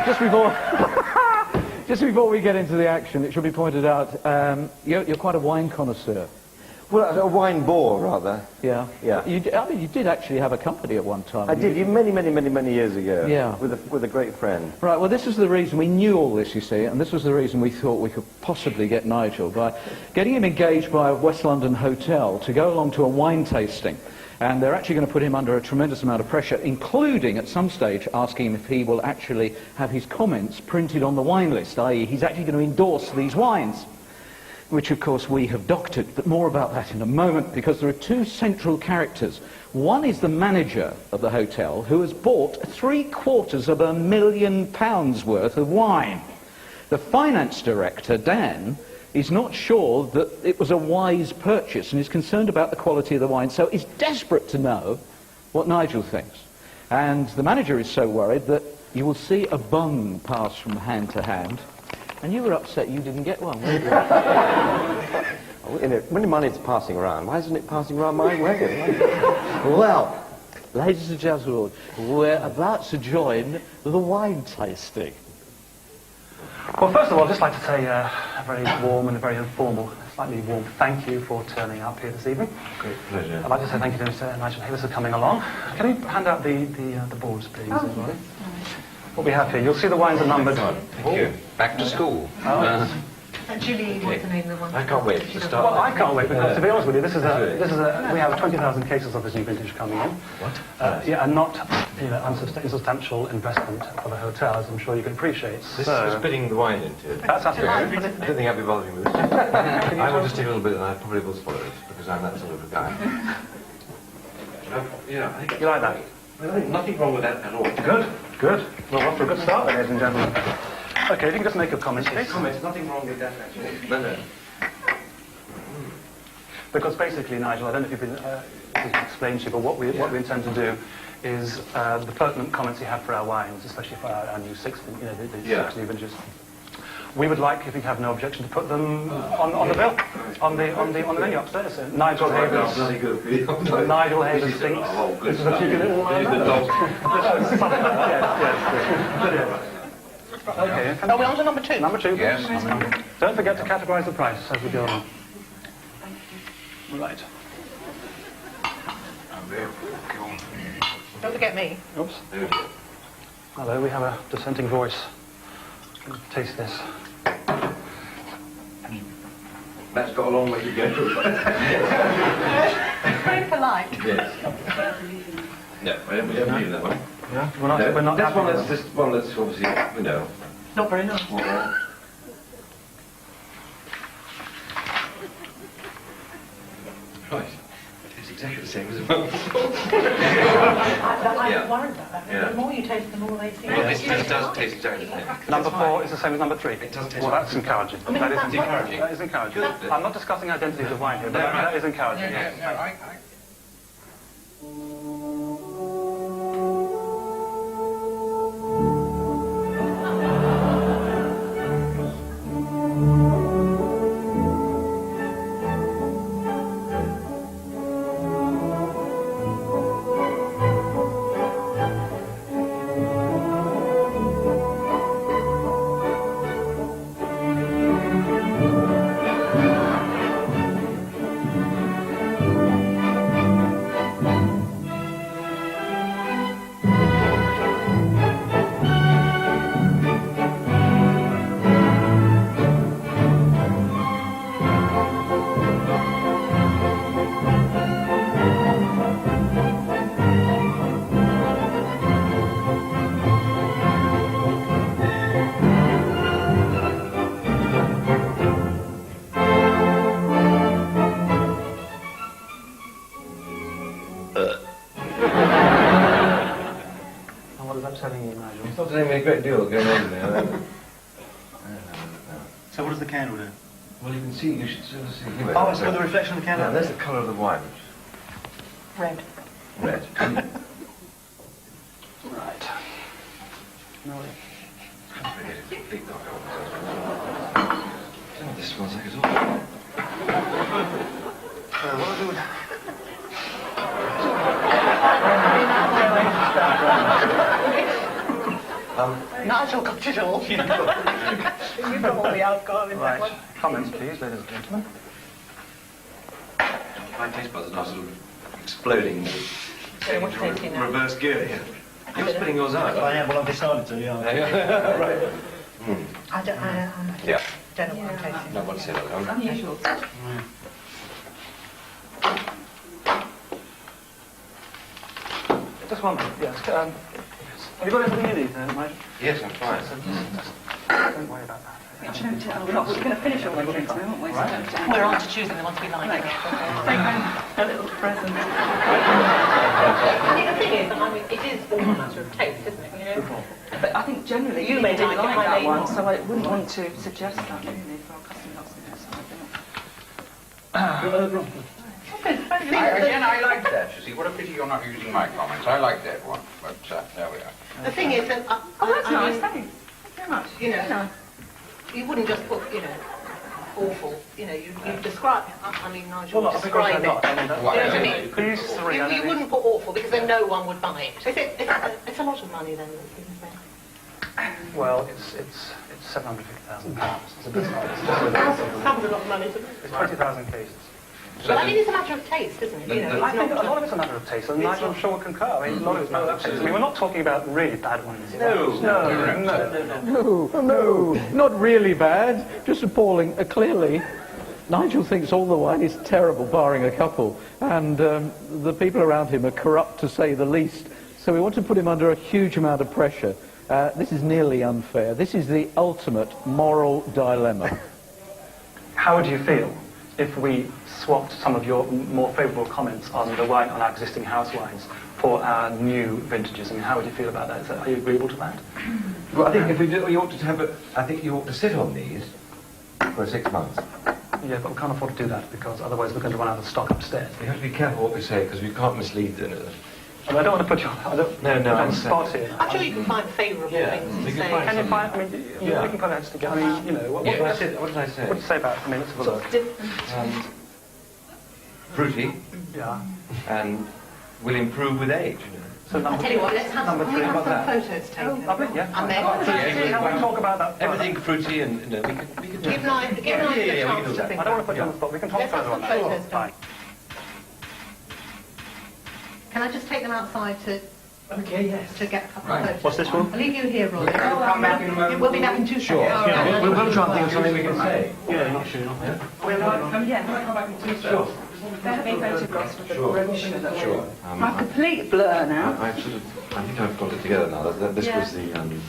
just before... Just before we get into the action, it should be pointed out, you're quite a wine connoisseur. Well, a wine bore, rather. Yeah. Yeah. I mean, you did actually have a company at one time. I did, many years ago. Yeah. With a great friend. Right, well, this is the reason we knew all this, you see, and this was the reason we thought we could possibly get Nigel by getting him engaged by a West London hotel to go along to a wine tasting. And they're actually going to put him under a tremendous amount of pressure, including, at some stage, asking him if he will actually have his comments printed on the wine list, i.e. he's actually going to endorse these wines, which, of course, we have doctored. But more about that in a moment, because there are two central characters. One is the manager of the hotel, who has bought £750,000 worth of wine. The finance director, Dan, is not sure that it was a wise purchase and is concerned about the quality of the wine, so is desperate to know what Nigel thinks. And the manager is so worried that you will see a bun pass from hand to hand. And you were upset you didn't get one, weren't you? When money's passing around, why isn't it passing around my way? Well, ladies and gentlemen, we're about to join the wine tasting. Well, first of all, I'd just like to say a very warm and a very informal, slightly warm thank you for turning up here this evening. Great pleasure. I'd like to say thank you to Mr. Nigel Hayes for coming along. Can you hand out the boards, please, everybody? What we have here, you'll see the wines are numbered. Thank you. Back to school. Julie, what's the name of the one? I can't wait to start. Well, I can't wait, because to be honest with you, we have 20,000 cases of this new vintage coming in. What? Yeah, and not unsubstantial investment for the hotel, as I'm sure you can appreciate. This is spitting the wine into it. That's absolutely I don't think I'll be bothering with this. I will just take a little bit and I probably will swallow it, because I'm that sort of a guy. Yeah, I think You like that? nothing wrong with that at all. Good, good. Well, off to a good start, ladies and gentlemen. Okay, if you can just make a comment, please. Comments, nothing wrong with that actually. No. Because basically, Nigel, I don't know if you've been explained to you, but what we intend to do is the pertinent comments you have for our wines, especially for our new six, the six new vintages. We would like, if you have no objection, to put them on the bill, on the menu upstairs. So Nigel Havers. Nigel Havers thinks. Oh, good. This is a cheeky little. Yes. Okay. Are we on to number two? Number two. Yes. Don't forget to categorise the price as we go on. Right. Don't forget me. Oops. Hello, we have a dissenting voice. Taste this. That's got a long way to go. Very polite. Yes. No, we haven't needed that one. Yeah? We're not This happy one with is that. just one that's obviously, Not very nice. Right. It's exactly the same as well. I'm worried about that. Yeah. The more you taste, the more they seem. Well, this does taste exactly the same. Number 4 is the same as number 3. It doesn't taste Well, that's encouraging. I mean, That is that's encouraging. That is encouraging. I'm not discussing identities of wine here, but that is encouraging. It's not a great deal going on there. So what does the candle do? Well, you can see, you should sort of see. Oh, it's got the reflection of the candle. Now, there's the colour of the wine. Red. Red. Right. No, Oh, this smells like it's all. what do I do with Nigel got it all. You've got all the alcohol in that one. Right. Comments, please, ladies and gentlemen. My taste buds are now sort of exploding. So what's taking now? Reverse gear here. You're spitting yours out. I am, well, I've decided to, yeah. Right. I don't Yeah. know what I'm tasting. Not want to say that. Don't I? Unusual. Just one minute, yes. Have you got everything you need, Nigel? Yes, I'm fine. Don't worry about that. We're going to finish all the drinks now, aren't we? So We're on to choosing the ones we like. take home a little present. The thing is, I mean, it is all a matter of taste, isn't it? You know? But I think generally You you may didn't like it, like I that may one, not. so I wouldn't want to suggest that really for our customers. Again, I like that. You see, what a pity you're not using my comments. I like that one, but there we are. The thing is that Oh, that's nice, mean, thanks. Thank you very much. You know, Very nice. you wouldn't just put, you know, awful. You know, you describe. I mean, Nigel Well, would not because describe they're it. not. I mean, You know what I mean? These three, I You don't wouldn't put awful because then no one would buy it. It's a lot of money then. Well, it's £750,000. It's a bit Sounds a lot of money to me. It's 20,000 cases. But I mean, it's a matter of taste, isn't it? You know, I it's think a not lot of it's a matter of taste, and Nigel, I'm sure, will concur. I mean, a lot of it's a matter of taste. I mean, we're not talking about really bad wines. No. No. No, not really bad, just appalling. Clearly, Nigel thinks all the wine is terrible, barring a couple, and the people around him are corrupt, to say the least. So we want to put him under a huge amount of pressure. This is nearly unfair. This is the ultimate moral dilemma. How would you feel if we swapped some of your more favourable comments on the wine, on our existing house wines, for our new vintages? I mean, how would you feel about that? Are you agreeable to that? Well, I think if we do, you ought to have a. I think you ought to sit on these for 6 months. Yeah, but we can't afford to do that because otherwise we're going to run out of stock upstairs. We have to be careful what we say because we can't mislead them. I don't want to put you on, No, put you on the I'm spot here. I'm sure you can find favourable things we to can say. find Can you some. find, I mean, we can put our heads together. I mean, you know, what What did I do say? What did I say? you say about, I mean, let's have a look. Fruity Yeah. and will improve with age. So I number tell you what, let's have some, Number can we three, have about some that? photos taken. Lovely, yeah. And then Can we talk about that? further? Everything fruity and we can do give Nigel the we can chance do to that. think I don't want to about put you on the spot. We can talk Let's have further on some that. photos done. Fine. it. Can I just take them outside to get a couple of photos? What's this one? I'll leave you here, Roy. Come back in a moment. We'll be back in 2 seconds. We'll try and think of something we can say. Yeah, not sure. There have been photographs with the brochure that Sure. I'm a complete blur now. I think I've got it together now. This Yeah. was the. This was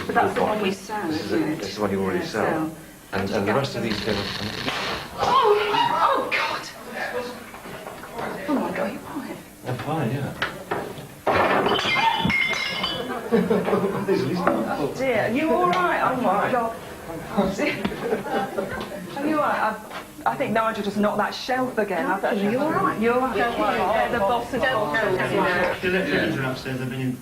But that's the one we box. sell, This is isn't it? this is the one you already Yeah, sell. And the rest of these go. Oh, God! Oh, my God, you're fine. I'm fine, yeah. Oh, dear. Are you all right? Oh, my God. Are you all right? I think Nigel just knocked that shelf again. Are you all right? You're all right. Yeah, the boss has got No. The electricians are upstairs, they've been...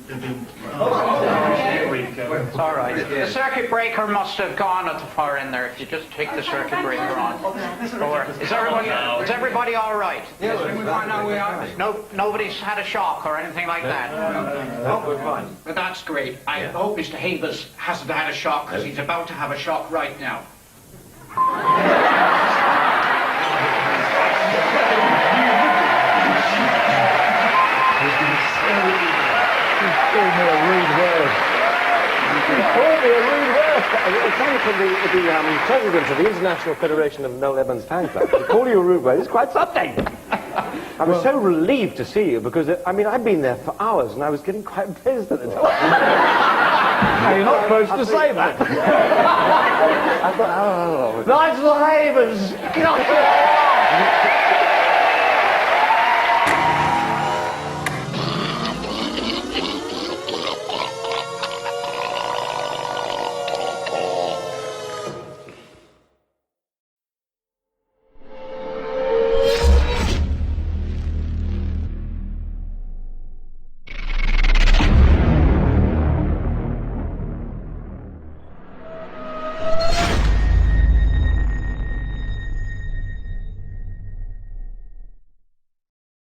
It's all right. The circuit breaker must have gone at the far end there. If you just take the circuit breaker on. Or is everybody all right? Yeah, No, nobody's had a shock or anything like that. No, we're fine. But that's great. I hope Mr. Havers hasn't had a shock because he's about to have a shock right now. He called me a rude word. It's coming from the president of the International Federation of Noel Edmonds Fan Club. To call you a rude word is quite something. I was so relieved to see you because, I'd been there for hours and I was getting quite pissed at the time. Now, you're not supposed to say that. I thought, Nigel Havers!